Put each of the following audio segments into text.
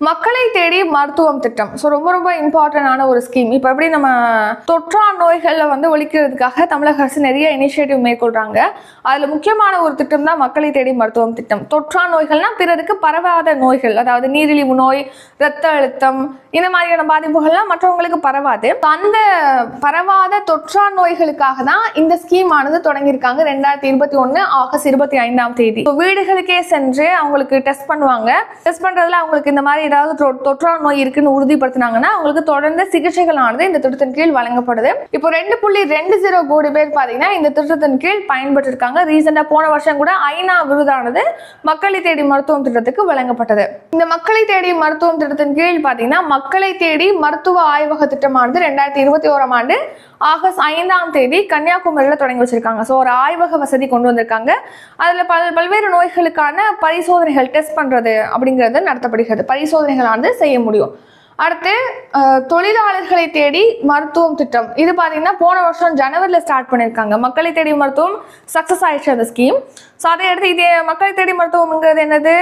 மக்களை தேடி மருத்துவம் திட்டம். ஸோ ரொம்ப ரொம்ப இம்பார்ட்டன்டான ஒரு ஸ்கீம். இப்போ எப்படி நம்ம தொற்றா நோய்களை வந்து ஒழிக்கிறதுக்காக தமிழக அரசு நிறைய இனிஷியேட்டிவ் மேற்கொள்றாங்க. அதில் முக்கியமான ஒரு திட்டம் தான் மக்களை தேடி மருத்துவம் திட்டம். தொற்றா நோய்கள்னா பிறருக்கு பரவாத நோய்கள், அதாவது நீரிழிவு நோய், இரத்த அழுத்தம், இந்த மாதிரியான பாதிப்புகள்லாம் மற்றவங்களுக்கு பரவாது. அந்த பரவாத தொற்றா நோய்களுக்காக தான் இந்த ஸ்கீம் ஆனது தொடங்கியிருக்காங்க 2021 ஆகஸ்ட் 25 வீடுகளுக்கே சென்று அவங்களுக்கு டெஸ்ட் பண்ணுவாங்க. டெஸ்ட் பண்றதுல அவங்களுக்கு இந்த மாதிரி ஏதாவது தொற்றா நோய் இருக்குன்னு உறுதிப்படுத்தினாங்கன்னா அவங்களுக்கு தொடர்ந்து சிகிச்சைகளானது இந்த திட்டத்தின் கீழ் வழங்கப்படுது. இப்போ 2.20 கோடி பேர் பாத்தீங்கன்னா இந்த திட்டத்தின் கீழ் பயன்பட்டு இருக்காங்க. ரீசெண்டா போன வருஷம் கூட ஐநா விருதானது மக்களை தேடி மருத்துவம் திட்டத்துக்கு வழங்கப்பட்டது. இந்த மக்களை தேடி மருத்துவம் திட்டத்தின் கீழ் பாத்தீங்கன்னா மக்களை தேடி மருத்துவ ஆய்வக திட்டமானது 2021 ஆகஸ்ட் 5 கன்னியாகுமரியில தொடங்கி வச்சிருக்காங்க. ஸோ ஒரு ஆய்வக வசதி கொண்டு வந்திருக்காங்க. அதுல பல்வேறு நோய்களுக்கான பரிசோதனைகள் டெஸ்ட் பண்றது அப்படிங்கிறது நடத்தப்படுகிறது. பரிசோதனைகளானது செய்ய முடியும். அடுத்து தொழிலாளர்களை தேடி மருத்துவம் திட்டம். இது பாத்தீங்கன்னா போன வருஷம் ஜனவரியில் ஸ்டார்ட் பண்ணியிருக்காங்க. மக்களை தேடி மருத்துவம் சக்சஸ் ஆயிடுச்சு அந்த ஸ்கீம். ஸோ அதை எடுத்து இது மக்களை தேடி மருத்துவம்ங்கிறது என்னது,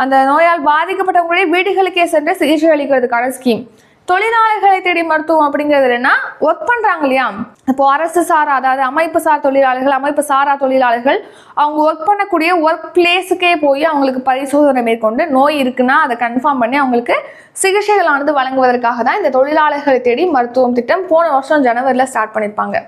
அந்த நோயால் பாதிக்கப்பட்டவங்களுடைய வீடுகளுக்கே சென்று சிகிச்சை அளிக்கிறதுக்கான ஸ்கீம். தொழிலாளர்களை தேடி மருத்துவம் அப்படிங்கிறது என்ன, ஒர்க் பண்றாங்க இல்லையா, இப்போ அரசு சாரா, அதாவது அமைப்பு சார் தொழிலாளர்கள், அமைப்பு சாரா தொழிலாளர்கள் அவங்க ஒர்க் பண்ணக்கூடிய ஒர்க் பிளேஸுக்கே போய் அவங்களுக்கு பரிசோதனை மேற்கொண்டு நோய் இருக்குன்னா அதை கன்ஃபார்ம் பண்ணி அவங்களுக்கு சிகிச்சைகளானது வழங்குவதற்காக தான் இந்த தொழிலாளர்களை தேடி மருத்துவம் திட்டம் போன வருஷம் ஜனவரியில் ஸ்டார்ட் பண்ணியிருப்பாங்க.